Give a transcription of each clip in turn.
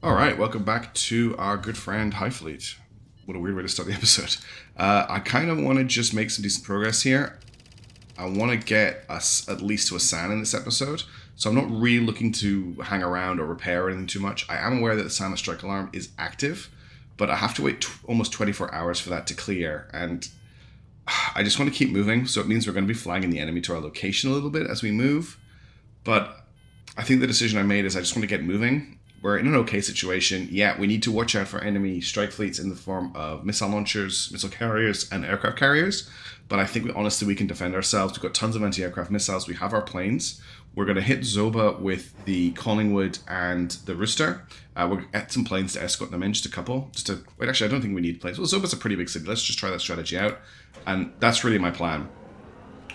Alright, welcome back to our good friend Highfleet. What a weird way to start the episode. I kind of want to just make some decent progress here. I want to get us at least to a SAN in this episode, so I'm not really looking to hang around or repair anything too much. I am aware that the SAN strike alarm is active, but I have to wait almost 24 hours for that to clear, and I just want to keep moving, so it means we're going to be flagging the enemy to our location a little bit as we move, but I think the decision I made is I just want to get moving. We're in an okay situation. Yeah, we need to watch out for enemy strike fleets in the form of missile launchers, missile carriers, and aircraft carriers. But I think honestly we can defend ourselves. We've got tons of anti-aircraft missiles. We have our planes. We're going to hit Zoba with the Collingwood and the Rooster. We're going to get some planes to escort them in, just a couple. Wait, actually, I don't think we need planes. Well, Zoba's a pretty big city. Let's just try that strategy out. And that's really my plan.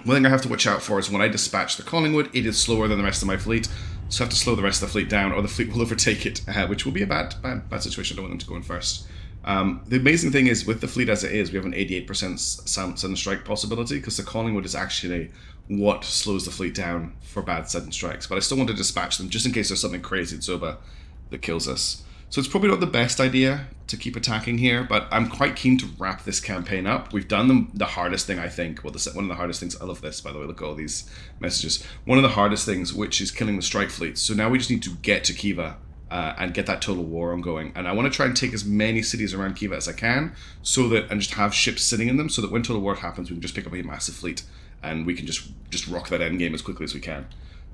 One thing I have to watch out for is when I dispatch the Collingwood, it is slower than the rest of my fleet. So I have to slow the rest of the fleet down, or the fleet will overtake it, which will be a bad situation. I don't want them to go in first. The amazing thing is, with the fleet as it is, we have an 88% sudden strike possibility, because the Collingwood is actually what slows the fleet down for bad sudden strikes. But I still want to dispatch them, just in case there's something crazy at Zoba that kills us. So it's probably not the best idea to keep attacking here, but I'm quite keen to wrap this campaign up. We've done the hardest thing, I think. Well, one of the hardest things. I love this, by the way. Look at all these messages. One of the hardest things, which is killing the strike fleets. So now we just need to get to Kiva and get that total war ongoing. And I want to try and take as many cities around Kiva as I can, and just have ships sitting in them, so that when total war happens, we can just pick up a massive fleet and we can just rock that end game as quickly as we can.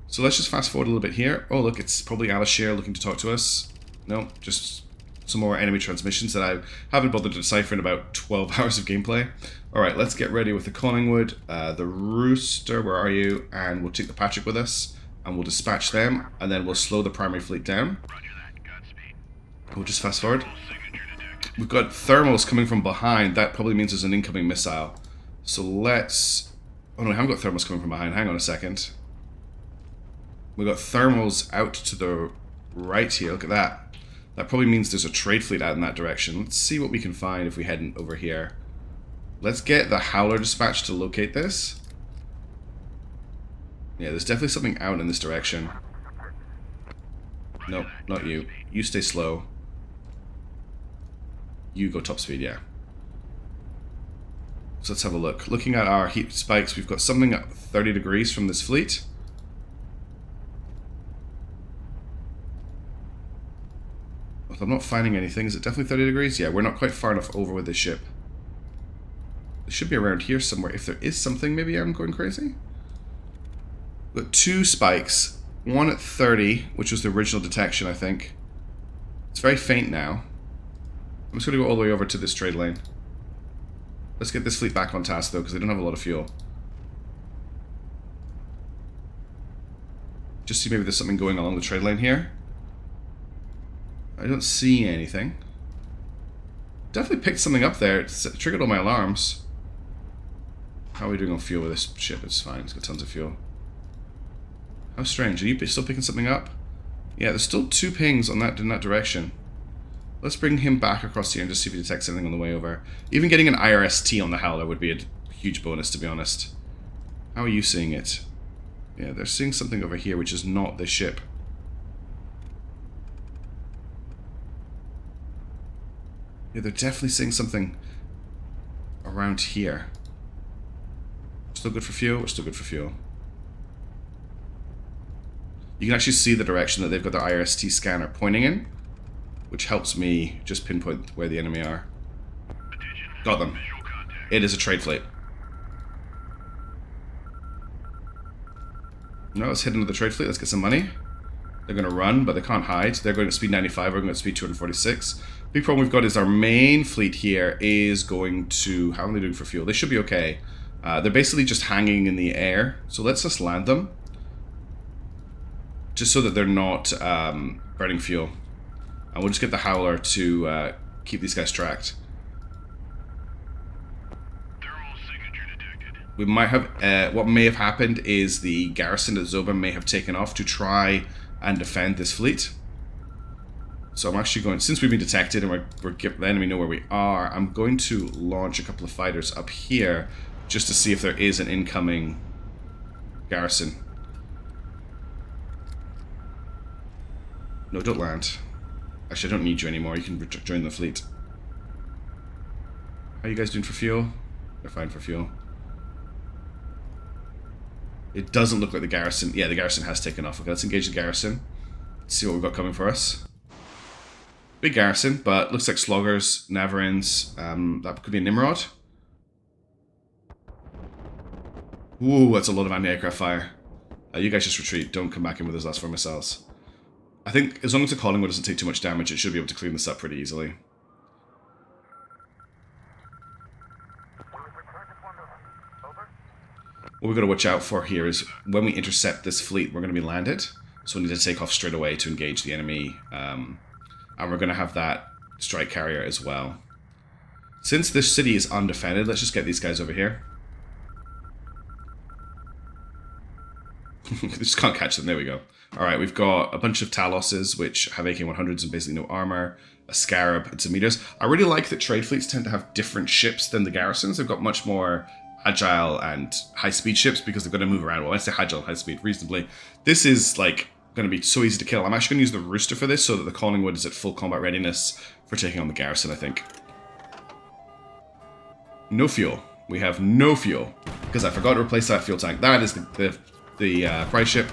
So let's just fast forward a little bit here. Oh, look, it's probably Alishir looking to talk to us. No, just some more enemy transmissions that I haven't bothered to decipher in about 12 hours of gameplay. Alright, let's get ready with the Collingwood, the Rooster, where are you? And we'll take the Patrick with us, and we'll dispatch them, and then we'll slow the primary fleet down. We'll just fast forward. We've got thermals coming from behind. That probably means there's an incoming missile. So let's... Oh no, we haven't got thermals coming from behind. Hang on a second. We've got thermals out to the right here. Look at that. That probably means there's a trade fleet out in that direction. Let's see what we can find if we head over here. Let's get the Howler dispatched to locate this. Yeah, there's definitely something out in this direction. Nope, not you. You stay slow. You go top speed, yeah. So let's have a look. Looking at our heat spikes, we've got something at 30 degrees from this fleet. I'm not finding anything. Is it definitely 30 degrees? Yeah, we're not quite far enough over with this ship. It should be around here somewhere. If there is something, maybe I'm going crazy. We've got two spikes. One at 30, which was the original detection, I think. It's very faint now. I'm just going to go all the way over to this trade lane. Let's get this fleet back on task, though, because they don't have a lot of fuel. Just see maybe there's something going along the trade lane here. I don't see anything. Definitely picked something up there. It triggered all my alarms. How are we doing on fuel with this ship? It's fine. It's got tons of fuel. How strange. Are you still picking something up? Yeah, there's still two pings on in that direction. Let's bring him back across here and just see if he detects anything on the way over. Even getting an IRST on the Howler would be a huge bonus, to be honest. How are you seeing it? Yeah, they're seeing something over here, which is not this ship. Yeah, they're definitely seeing something around here. Still good for fuel? We're still good for fuel. You can actually see the direction that they've got their IRST scanner pointing in, which helps me just pinpoint where the enemy are. Got them. It is a trade fleet. No, let's head into the trade fleet. Let's get some money. They're going to run, but they can't hide. They're going at speed 95. We're going at speed 246. Big problem we've got is our main fleet here is going to... How are they doing for fuel? They should be okay. They're basically just hanging in the air. So let's just land them. Just so that they're not burning fuel. And we'll just get the Howler to keep these guys tracked. We might have... what may have happened is the garrison at Zoba may have taken off to try and defend this fleet. So I'm actually going, since we've been detected and we're the enemy know where we are, I'm going to launch a couple of fighters up here just to see if there is an incoming garrison. No, don't land. Actually, I don't need you anymore. You can join the fleet. How are you guys doing for fuel? They're fine for fuel. It doesn't look like the garrison... Yeah, the garrison has taken off. Okay, let's engage the garrison. Let's see what we've got coming for us. Big garrison, but looks like Sloggers, Navarins. That could be a Nimrod. Ooh, that's a lot of anti-aircraft fire. You guys just retreat. Don't come back in with those last 4 missiles. I think as long as the Collingwood doesn't take too much damage, it should be able to clean this up pretty easily. What we've got to watch out for here is when we intercept this fleet, we're going to be landed. So we need to take off straight away to engage the enemy. And we're going to have that strike carrier as well. Since this city is undefended, let's just get these guys over here. Just can't catch them. There we go. Alright, we've got a bunch of Taloses, which have AK-100s and basically no armor. A Scarab and some meters. I really like that trade fleets tend to have different ships than the garrisons. They've got much more agile and high-speed ships because they've got to move around. Well, I say agile and high-speed reasonably. This is, like, going to be so easy to kill. I'm actually going to use the Rooster for this so that the Collingwood is at full combat readiness for taking on the garrison, I think. No fuel. We have no fuel. Because I forgot to replace that fuel tank. That is the prize ship.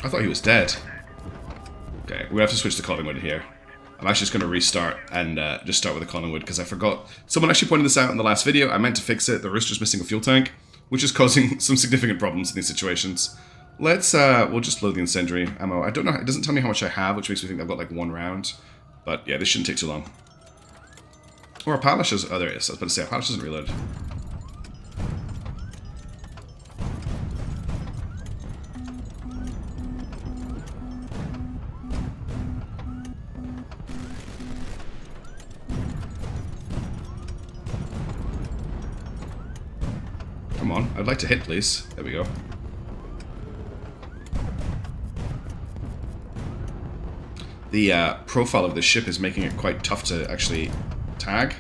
I thought he was dead. Okay, we have to switch to Collingwood here. I'm actually just going to restart and just start with the Collingwood because I forgot. Someone actually pointed this out in the last video. I meant to fix it. The Rooster's missing a fuel tank, which is causing some significant problems in these situations. Let's, we'll just load the incendiary ammo. I don't know, it doesn't tell me how much I have, which makes me think I've got like 1 round. But yeah, this shouldn't take too long. Or a Palace is, oh there it is. I was about to say, a Palace doesn't reload. Come on, I'd like to hit, please. There we go. The profile of the ship is making it quite tough to actually tag.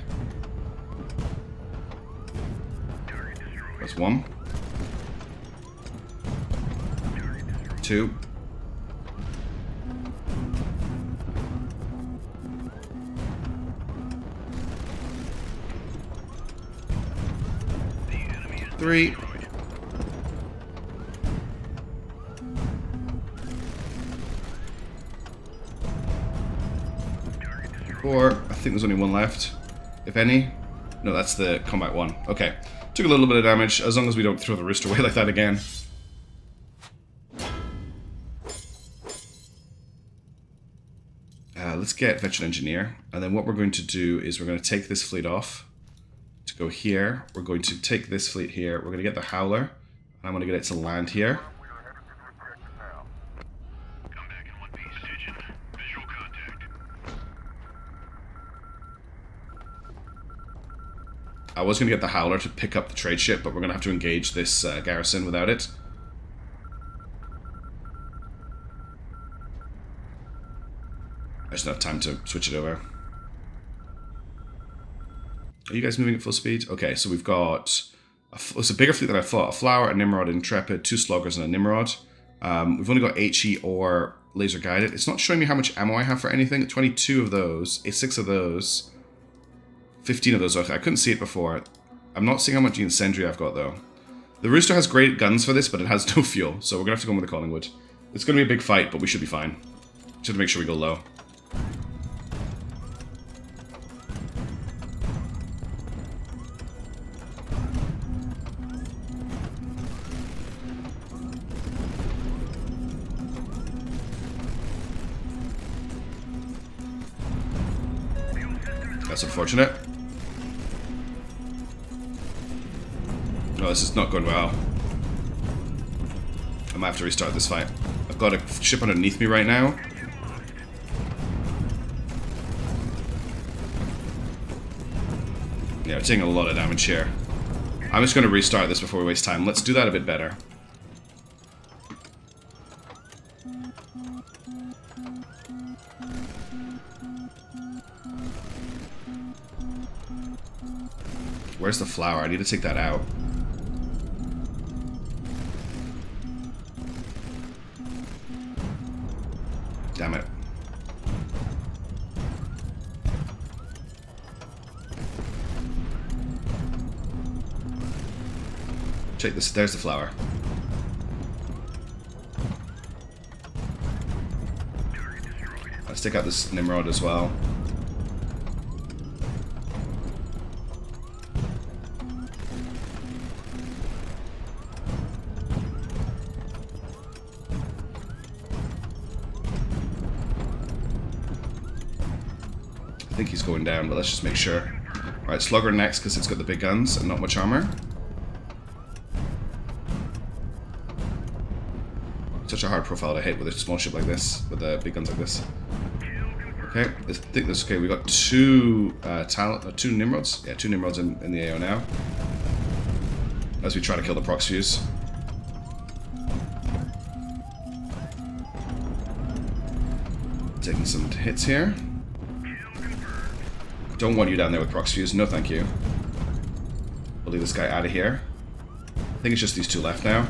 That's 1. 2. Three. 4. I think there's only 1 left, if any. No, that's the combat 1. Okay. Took a little bit of damage, as long as we don't throw the Rooster away like that again. Let's get Veteran Engineer. And then what we're going to do is we're going to take this fleet off. To go here. We're going to take this fleet here. We're going to get the Howler. And I'm going to get it to land here. I was going to get the Howler to pick up the trade ship, but we're going to have to engage this garrison without it. I just don't have time to switch it over. Are you guys moving at full speed? Okay, so we've got... It's a bigger fleet than I thought. A Flower, a Nimrod, an Intrepid, 2 Sloggers, and a Nimrod. We've only got HE or laser guided. It's not showing me how much ammo I have for anything. 22 of those, 6 of those, 15 of those. Okay, I couldn't see it before. I'm not seeing how much incendiary I've got, though. The Rooster has great guns for this, but it has no fuel, so we're going to have to go with the Collingwood. It's going to be a big fight, but we should be fine. Just have to make sure we go low. That's unfortunate. No, this is not going well. I might have to restart this fight. I've got a ship underneath me right now. Yeah, we're taking a lot of damage here. I'm just going to restart this before we waste time. Let's do that a bit better. Where's the flower? I need to take that out. Damn it. Check this. There's the flower. Let's take out this Nimrod as well. I think he's going down, but let's just make sure. Alright, Slugger next because it's got the big guns and not much armor. Such a hard profile to hit with a small ship like this, with the big guns like this. Okay, I think this is okay. We got two Nimrods. Yeah, two Nimrods in the AO now. As we try to kill the prox fuse. Taking some hits here. Don't want you down there with prox fuse. No, thank you. We'll leave this guy out of here. I think it's just these two left now.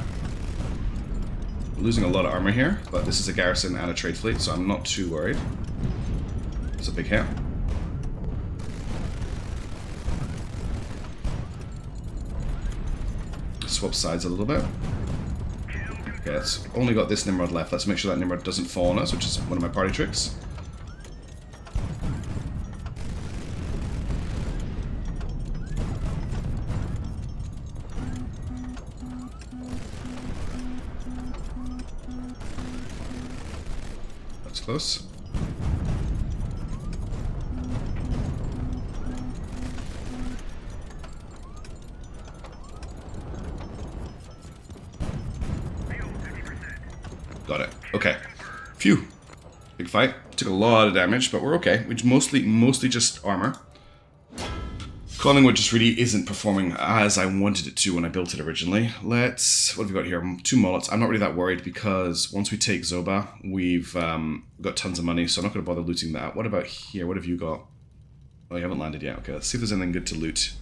We're losing a lot of armor here, but this is a garrison and a trade fleet, so I'm not too worried. It's a big hit. Swap sides a little bit. Okay, it's only got this Nimrod left. Let's make sure that Nimrod doesn't fall on us, which is one of my party tricks. That's close. Got it. Okay. Phew. Big fight. Took a lot of damage, but we're okay. Which mostly just armor. Collingwood just really isn't performing as I wanted it to when I built it originally. Let's... What have we got here? Two mullets. I'm not really that worried because once we take Zoba, we've got tons of money, so I'm not going to bother looting that. What about here? What have you got? Oh, you haven't landed yet. Okay, let's see if there's anything good to loot.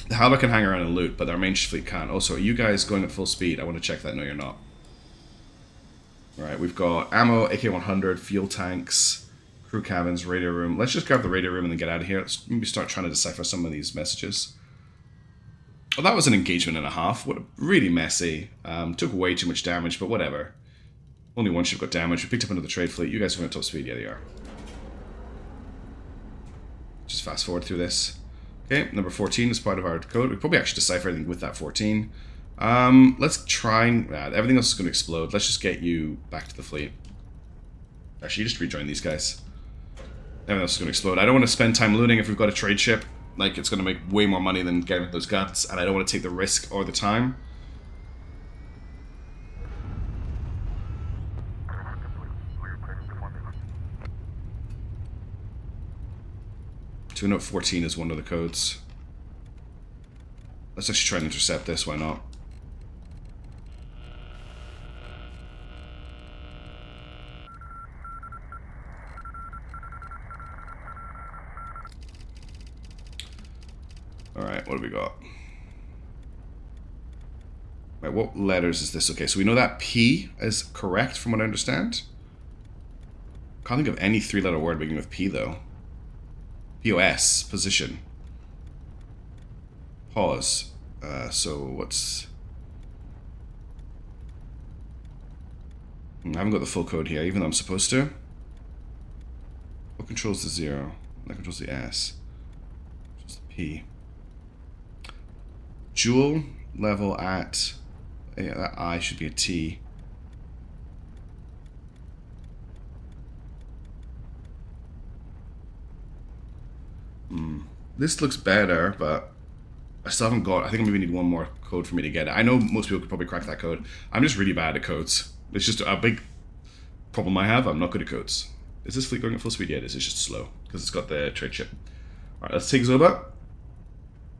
The Halberd can hang around and loot, but our main fleet can't. Also, are you guys going at full speed? I want to check that. No, you're not. Alright, we've got ammo, AK-100, fuel tanks, crew cabins, radio room. Let's just grab the radio room and then get out of here. Let's maybe start trying to decipher some of these messages. Well, that was an engagement and a half. What really messy. Took way too much damage, but whatever. Only one ship got damaged. We picked up another trade fleet. You guys are going at top speed. Yeah, they are. Just fast forward through this. Okay, number 14 is part of our code. We probably actually decipher anything with that 14. Let's try and... everything else is going to explode. Let's just get you back to the fleet. Actually, you just rejoin these guys. Everything else is going to explode. I don't want to spend time looting if we've got a trade ship. Like, it's going to make way more money than getting those guns, and I don't want to take the risk or the time. So note 14 is one of the codes. Let's actually try and intercept this, why not? Alright, what do we got? Right, what letters is this? Okay, so we know that P is correct from what I understand. Can't think of any three-letter word beginning with P, though. POS, position. Pause. So what's... I haven't got the full code here, even though I'm supposed to. What controls the 0? That controls the S. Controls the P. Joule level at... Yeah, that I should be a T. This looks better, but I still haven't got... I think I maybe need one more code for me to get it. I know most people could probably crack that code. I'm just really bad at codes. It's just a big problem I have. I'm not good at codes. Is this fleet going at full speed? Yeah, it is. It's just slow because it's got the trade ship. Alright, let's take Zoba.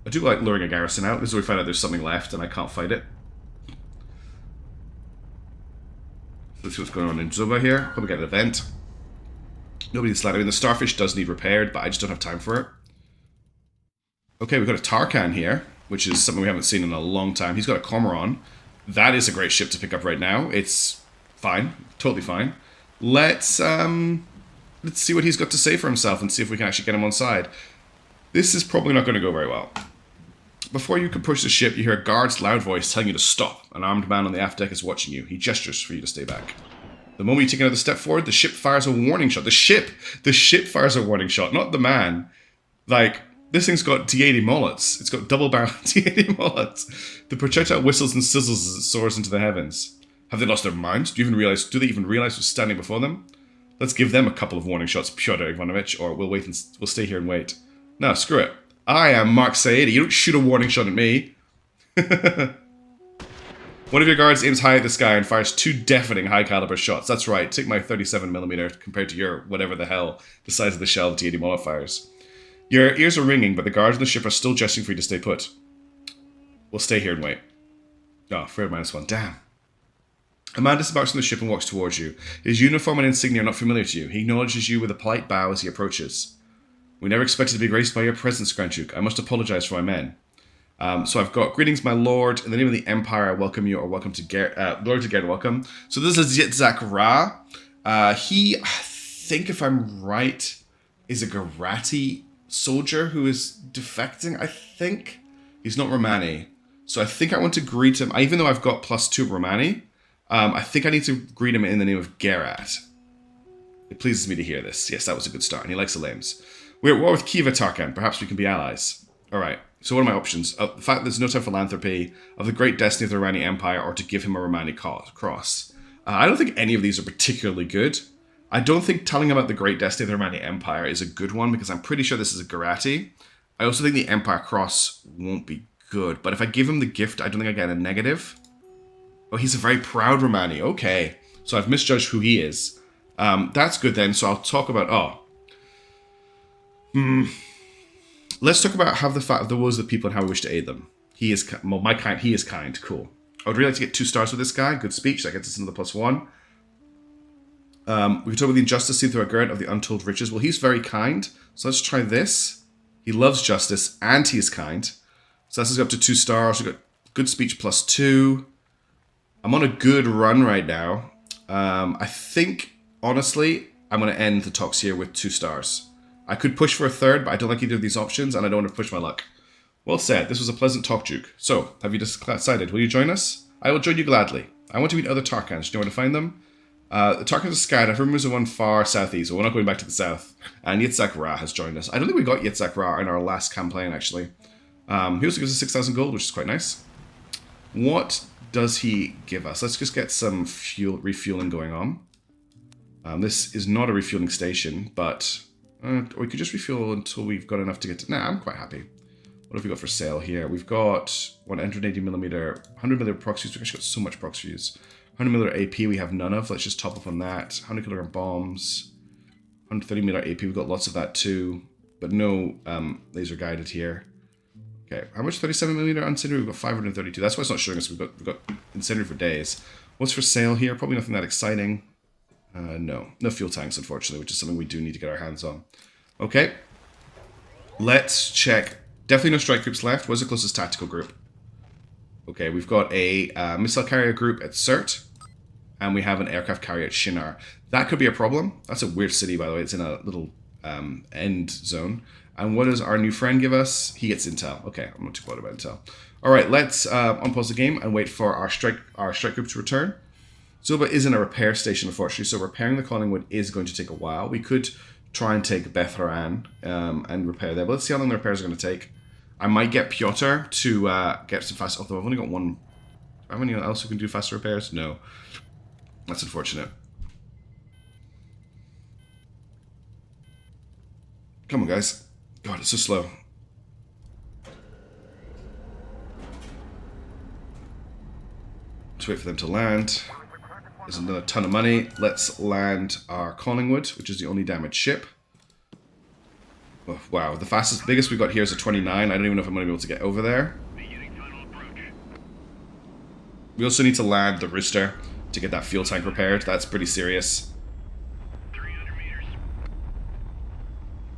I do like luring a garrison out. This is where we find out there's something left and I can't fight it. Let's see what's going on in Zuba here. Probably get an event. Nobody's landed. I mean, the starfish does need repaired, but I just don't have time for it. Okay, we've got a Tarkan here, which is something we haven't seen in a long time. He's got a Cormoran. That is a great ship to pick up right now. It's fine. Totally fine. Let's see what he's got to say for himself and see if we can actually get him on side. This is probably not going to go very well. Before you can push the ship, you hear a guard's loud voice telling you to stop. An armed man on the aft deck is watching you. He gestures for you to stay back. The moment you take another step forward, the ship fires a warning shot. The ship fires a warning shot, not the man. Like, this thing's got D80 mullets. It's got double-barrel D80 mullets. The projectile whistles and sizzles as it soars into the heavens. Have they lost their minds? Do they even realize who's standing before them? Let's give them a couple of warning shots, Pyotr Ivanovich, or we'll stay here and wait. No, screw it. I am Mark Saidi. You don't shoot a warning shot at me. One of your guards aims high at the sky and fires 2 deafening high-caliber shots. That's right. Take my 37mm compared to your whatever the hell the size of the shell of D80 mullet fires. Your ears are ringing, but the guards on the ship are still gesturing for you to stay put. We'll stay here and wait. Oh, fair -1. Damn. A man disembarks from the ship and walks towards you. His uniform and insignia are not familiar to you. He acknowledges you with a polite bow as he approaches. We never expected to be graced by your presence, Grand Duke. I must apologize for my men. So I've got, greetings, my lord. In the name of the Empire, I welcome you, or welcome to Lord to Garen, welcome. So this is Yitzhak Ra. He, I think if I'm right, is a Garati soldier who is defecting, I think. He's not Romani. So I think I want to greet him, even though I've got +2 Romani, I think I need to greet him in the name of Gerat. It pleases me to hear this. Yes, that was a good start, and he likes the lames. We're at war with Kiva Tarkan. Perhaps we can be allies. Alright, so what are my options? The fact that there's no time for philanthropy, of the great destiny of the Romani Empire, or to give him a Romani cross. I don't think any of these are particularly good. I don't think telling him about the great destiny of the Romani Empire is a good one, because I'm pretty sure this is a Garati. I also think the Empire cross won't be good, but if I give him the gift, I don't think I get a negative. Oh, he's a very proud Romani. Okay, so I've misjudged who he is. That's good then, so I'll talk about... Let's talk about how the fact of the woes of the people and how we wish to aid them. He is he is kind. Cool. I would really like to get 2 stars with this guy. Good speech. That gets us another +1. We can talk about the injustice seen through a garret of the untold riches. Well, he's very kind. So let's try this. He loves justice and he is kind. So that's up to 2 stars. We've got good speech +2. I'm on a good run right now. I think, honestly, I'm going to end the talks here with 2 stars. I could push for a 3rd, but I don't like either of these options, and I don't want to push my luck. Well said. This was a pleasant talk, Duke. So, have you decided? Will you join us? I will join you gladly. I want to meet other Tarkans. Do you know where to find them? The Tarkans are scattered. Rumors of one far southeast, so we're not going back to the south. And Yitzhak Ra has joined us. I don't think we got Yitzhak Ra in our last campaign, actually. He also gives us 6,000 gold, which is quite nice. What does he give us? Let's just get some refueling going on. This is not a refueling station, but... we could just refuel until we've got enough to get to... Nah, I'm quite happy. What have we got for sale here? We've got 180mm, 100mm procs fuse. We've actually got so much procs fuse. 100mm AP we have none of. Let's just top up on that. 100kg bombs. 130mm AP. We've got lots of that too. But no laser guided here. Okay, how much 37mm incendiary? We've got 532. That's why it's not showing us. We've got incendiary for days. What's for sale here? Probably nothing that exciting. No fuel tanks, unfortunately, which is something we do need to get our hands on. Okay, let's check. Definitely no strike groups left. What's the closest tactical group? Okay, we've got a missile carrier group at Surt, and we have an aircraft carrier at Shinar. That could be a problem. That's a weird city, by the way. It's in a little end zone. And what does our new friend give us? He gets intel. Okay, I'm not too bothered about intel. All right, let's unpause the game and wait for our strike group to return. Zuba is in a repair station, unfortunately, so repairing the Collingwood is going to take a while. We could try and take Beth Haran and repair there, but let's see how long the repairs are going to take. I might get Pyotr to get some fast... Although I've only got one... Have anyone else who can do faster repairs? No. That's unfortunate. Come on, guys. God, it's so slow. Let's wait for them to land. There's another ton of money. Let's land our Collingwood, which is the only damaged ship. Oh, wow, the biggest we got here is a 29. I don't even know if I'm going to be able to get over there. We also need to land the rooster to get that fuel tank repaired. That's pretty serious. 300 meters.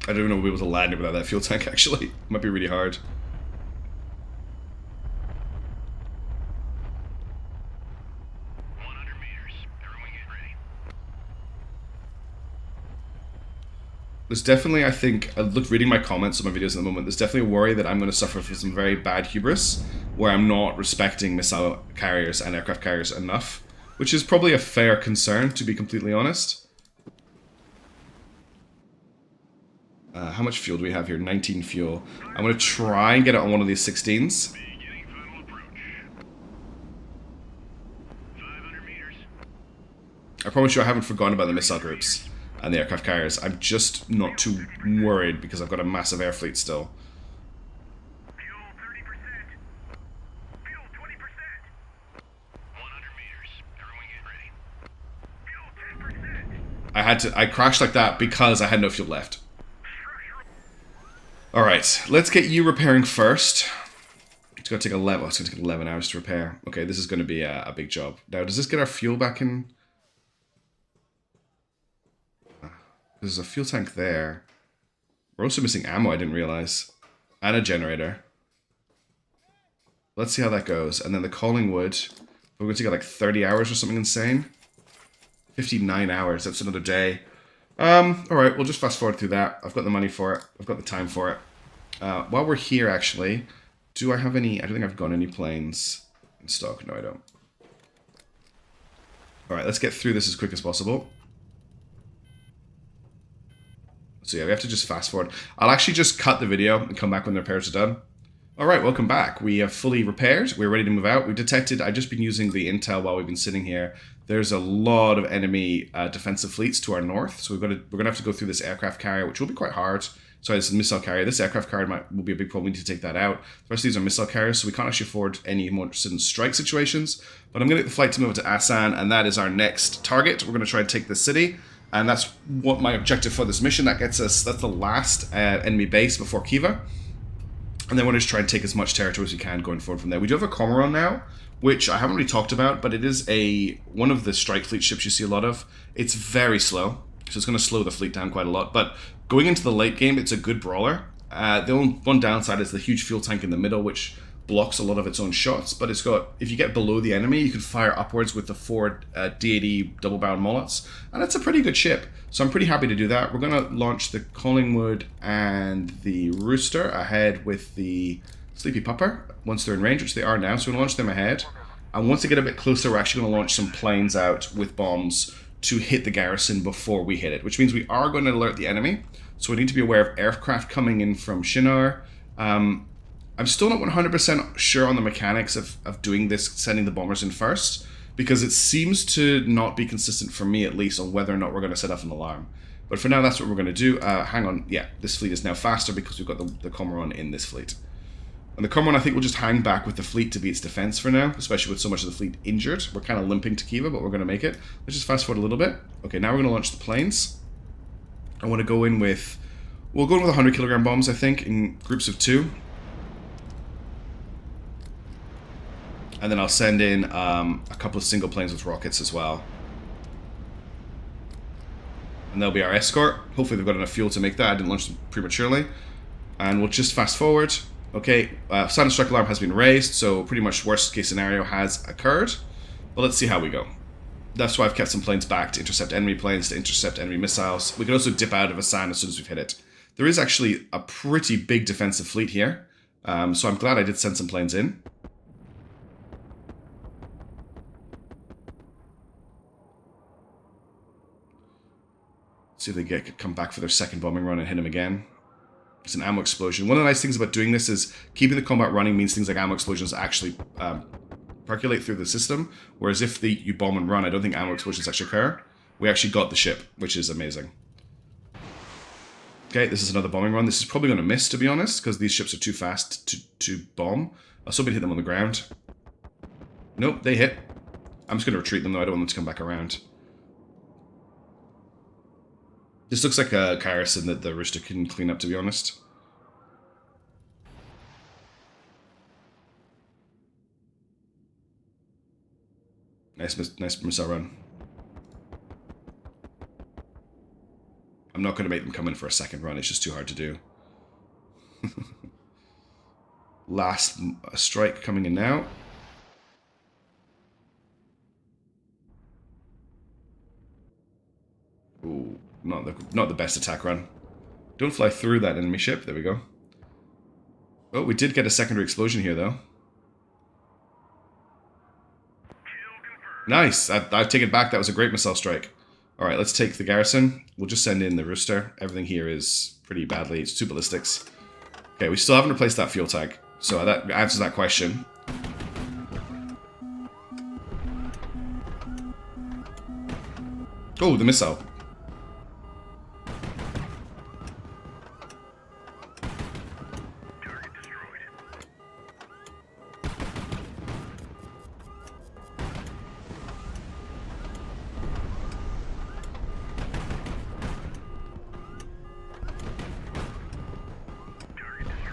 I don't even know if we'll be able to land it without that fuel tank, actually. It might be really hard. There's definitely, I think, reading my comments on my videos at the moment, there's definitely a worry that I'm going to suffer from some very bad hubris, where I'm not respecting missile carriers and aircraft carriers enough, which is probably a fair concern, to be completely honest. How much fuel do we have here? 19 fuel. I'm going to try and get it on one of these 16s. I promise you I haven't forgotten about the missile groups and the aircraft carriers. I'm just not too worried because I've got a massive air fleet still. Fuel 30%. Fuel 20%. 100 meters. Everyone get ready. Fuel 10%. I crashed like that because I had no fuel left. Alright, let's get you repairing first. It's going to take 11. It's going to take 11 hours to repair. Okay, this is going to be a big job. Now, does this get our fuel back in? There's a fuel tank there. We're also missing ammo, I didn't realize. And a generator. Let's see how that goes. And then the Collingwood. We're going to take like 30 hours or something insane. 59 hours. That's another day. Alright, we'll just fast forward through that. I've got the money for it. I've got the time for it. While we're here, actually, do I have any... I don't think I've got any planes in stock. No, I don't. Alright, let's get through this as quick as possible. So yeah, we have to just fast forward. I'll actually just cut the video and come back when the repairs are done. Alright, welcome back. We have fully repaired. We're ready to move out. We detected, I've just been using the intel while we've been sitting here. There's a lot of enemy defensive fleets to our north. So we're gonna have to go through this aircraft carrier, which will be quite hard. Sorry, this is a missile carrier. This aircraft carrier will be a big problem. We need to take that out. The rest of these are missile carriers, so we can't actually afford any more sudden strike situations. But I'm gonna get the flight to move to Asan, and that is our next target. We're gonna try and take the city. And that's what my objective for this mission. That gets us, that's the last enemy base before Kiva. And then we're going to try and take as much territory as we can going forward from there. We do have a Cormoran now, which I haven't really talked about, but it is one of the strike fleet ships you see a lot of. It's very slow, so it's going to slow the fleet down quite a lot. But going into the late game, it's a good brawler. The only one downside is the huge fuel tank in the middle, which blocks a lot of its own shots, but it's got, if you get below the enemy, you can fire upwards with the 4 D80 double barrel mullets, and it's a pretty good ship. So I'm pretty happy to do that. We're going to launch the Collingwood and the Rooster ahead with the Sleepy Pupper once they're in range, which they are now, so we'll launch them ahead. And once they get a bit closer, we're actually going to launch some planes out with bombs to hit the garrison before we hit it, which means we are going to alert the enemy. So we need to be aware of aircraft coming in from Shinar. I'm still not 100% sure on the mechanics of doing this, sending the bombers in first, because it seems to not be consistent for me, at least, on whether or not we're going to set off an alarm. But for now, that's what we're going to do. Hang on. Yeah, this fleet is now faster because we've got the Cormoran in this fleet. And the Cormoran, I think, will just hang back with the fleet to be its defense for now, especially with so much of the fleet injured. We're kind of limping to Kiva, but we're going to make it. Let's just fast forward a little bit. Okay, now we're going to launch the planes. I want to go in with... We'll go in with 100 kilogram bombs, I think, in groups of 2. And then I'll send in a couple of single planes with rockets as well. And they'll be our escort. Hopefully they've got enough fuel to make that. I didn't launch them prematurely. And we'll just fast forward. Okay, silent strike alarm has been raised, so pretty much worst case scenario has occurred. But let's see how we go. That's why I've kept some planes back to intercept enemy planes, to intercept enemy missiles. We can also dip out of Asan as soon as we've hit it. There is actually a pretty big defensive fleet here. So I'm glad I did send some planes in. See if they come back for their second bombing run and hit him again. It's an ammo explosion. One of the nice things about doing this is keeping the combat running means things like ammo explosions actually percolate through the system. Whereas if you bomb and run, I don't think ammo explosions actually occur. We actually got the ship, which is amazing. Okay, this is another bombing run. This is probably going to miss, to be honest, because these ships are too fast to bomb. I'll still hit them on the ground. Nope, they hit. I'm just going to retreat them, though. I don't want them to come back around. This looks like a garrison that the Rooster can clean up, to be honest. Nice missile run. I'm not going to make them come in for a second run. It's just too hard to do. Last strike coming in now. Ooh, not the best attack run. Don't fly through that enemy ship. There we go. Oh, we did get a secondary explosion here, though. Nice. I take it back. That was a great missile strike. All right, let's take the garrison. We'll just send in the Rooster. Everything here is pretty badly. It's 2 ballistics. Okay, we still haven't replaced that fuel tank. So that answers that question. Oh, the missile. Target destroyed.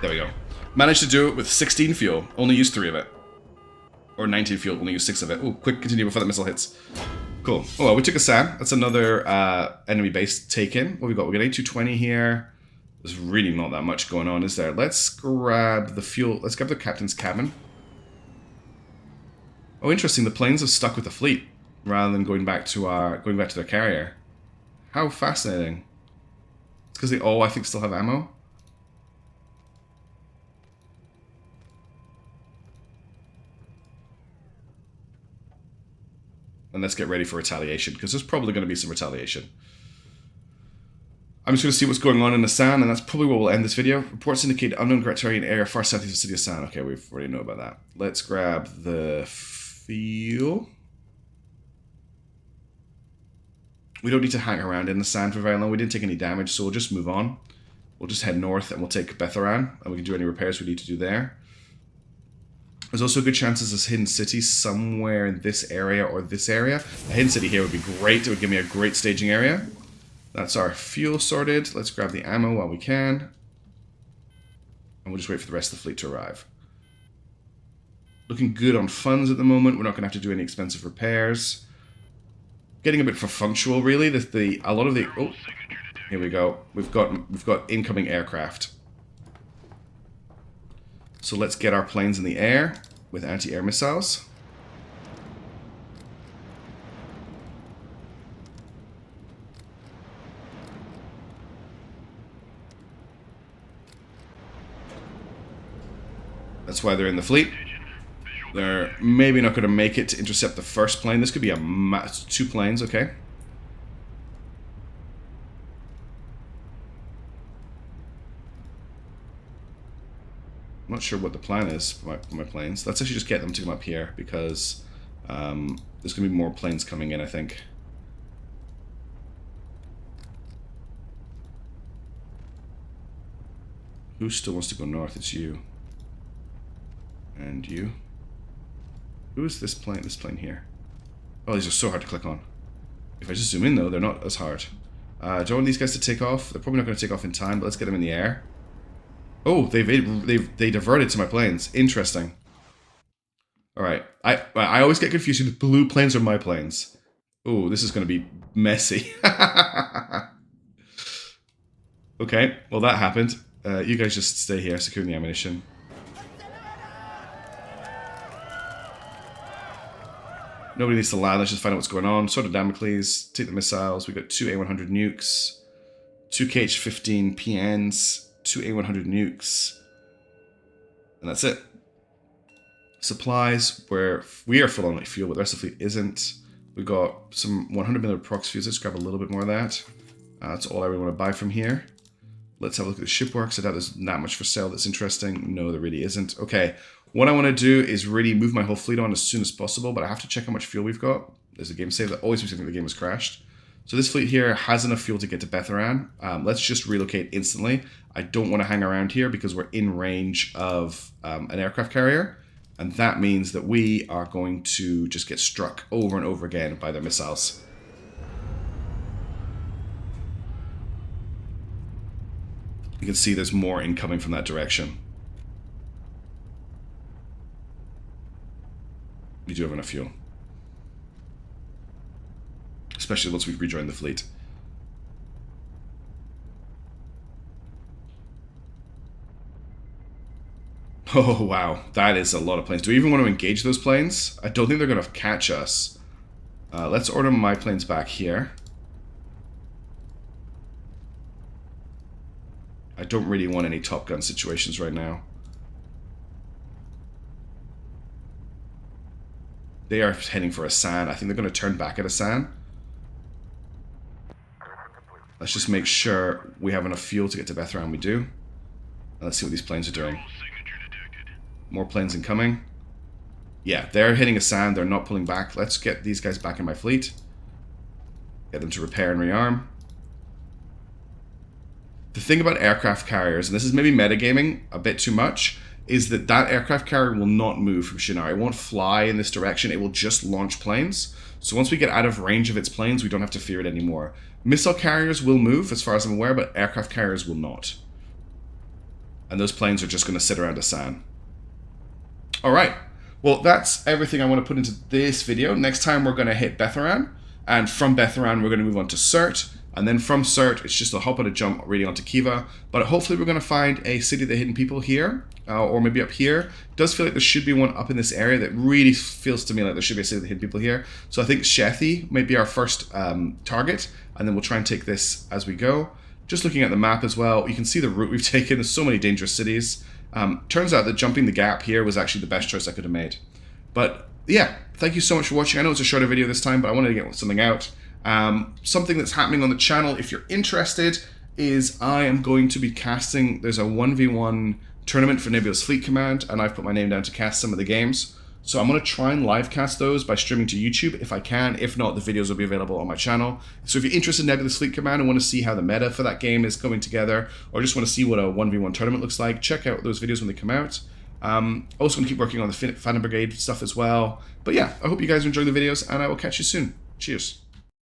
There we go. Managed to do it with 16 fuel. Only used 3 of it. Or 19 fuel, only used 6 of it. Oh, quick, continue before that missile hits. Cool. Oh, well, we took a SAM. That's another enemy base taken. What have we got? We got A220 here. There's really not that much going on, is there? Let's grab the fuel. Let's grab the captain's cabin. Oh, interesting. The planes have stuck with the fleet rather than going back to their carrier. How fascinating. It's because they all, I think, still have ammo. And let's get ready for retaliation, because there's probably going to be some retaliation. I'm just going to see what's going on in the San, and that's probably where we'll end this video. Reports indicate unknown Terran area far southeast of the city of San. Okay, we already know about that. Let's grab the fuel. We don't need to hang around in the San for very long. We didn't take any damage, so we'll just move on. We'll just head north, and we'll take Betharan, and we can do any repairs we need to do there. There's also good chances there's hidden city somewhere in this area or this area. A hidden city here would be great. It would give me a great staging area. That's our fuel sorted. Let's grab the ammo while we can. And we'll just wait for the rest of the fleet to arrive. Looking good on funds at the moment. We're not going to have to do any expensive repairs. Getting a bit perfunctual, really. A lot of the... Oh, here we go. We've got incoming aircraft. So let's get our planes in the air with anti-air missiles. That's why they're in the fleet. They're maybe not going to make it to intercept the first plane. This could be 2 planes, okay. I'm not sure what the plan is for my planes. Let's actually just get them to come up here, because there's going to be more planes coming in, I think. Who still wants to go north? It's you. And you. Who is this plane? This plane here. Oh, these are so hard to click on. If I just zoom in, though, they're not as hard. Do I want these guys to take off? They're probably not going to take off in time, but let's get them in the air. Oh, they diverted to my planes. Interesting. All right. I always get confused. The blue planes are my planes. Oh, this is going to be messy. Okay. Well, that happened. You guys just stay here, securing the ammunition. Nobody needs to land. Let's just find out what's going on. Sword of Damocles. Take the missiles. We've got 2 A100 nukes. 2 KH-15 PNs. 2 A100 nukes. And that's it. Supplies, where we are full on fuel, but the rest of the fleet isn't. We've got some 100 millimeter prox fuses. Let's grab a little bit more of that. That's all I really want to buy from here. Let's have a look at the shipworks. I doubt there's that much for sale that's interesting. No, there really isn't. Okay, what I want to do is really move my whole fleet on as soon as possible, but I have to check how much fuel we've got. There's a game save that always makes me think the game has crashed. So this fleet here has enough fuel to get to Betharan. Let's just relocate instantly. I don't want to hang around here because we're in range of an aircraft carrier. And that means that we are going to just get struck over and over again by their missiles. You can see there's more incoming from that direction. We do have enough fuel. Especially once we've rejoined the fleet. Oh, wow. That is a lot of planes. Do we even want to engage those planes? I don't think they're going to catch us. Let's order my planes back here. I don't really want any Top Gun situations right now. They are heading for Asan. I think they're going to turn back at Asan. Let's just make sure we have enough fuel to get to Bethran. We do. And let's see what these planes are doing. More planes incoming. Yeah, they're hitting Asan. They're not pulling back. Let's get these guys back in my fleet. Get them to repair and rearm. The thing about aircraft carriers, and this is maybe metagaming a bit too much, is that that aircraft carrier will not move from Shinar. It won't fly in this direction. It will just launch planes. So once we get out of range of its planes, we don't have to fear it anymore. Missile carriers will move, as far as I'm aware, but aircraft carriers will not. And those planes are just going to sit around Asan. Alright, well that's everything I want to put into this video. Next time we're going to hit Betharan, and from Betharan we're going to move on to Surt, and then from Surt it's just a hop and a jump really onto Kiva. But hopefully we're going to find a City of the Hidden People here, or maybe up here. It does feel like there should be one up in this area. That really feels to me like there should be a City of the Hidden People here. So I think Shethi may be our first target, and then we'll try and take this as we go. Just looking at the map as well, you can see the route we've taken. There's so many dangerous cities. Turns out that jumping the gap here was actually the best choice I could have made. But yeah, thank you so much for watching. I know it's a shorter video this time, but I wanted to get something out. Something that's happening on the channel, if you're interested, is I am going to be casting, there's a 1v1 tournament for Nebula's Fleet Command, and I've put my name down to cast some of the games. So I'm going to try and live cast those by streaming to YouTube if I can. If not, the videos will be available on my channel. So if you're interested in Nebula's Fleet Command and want to see how the meta for that game is coming together, or just want to see what a 1v1 tournament looks like, check out those videos when they come out. Also going to keep working on the Phantom Brigade stuff as well. But yeah, I hope you guys are enjoying the videos, and I will catch you soon. Cheers.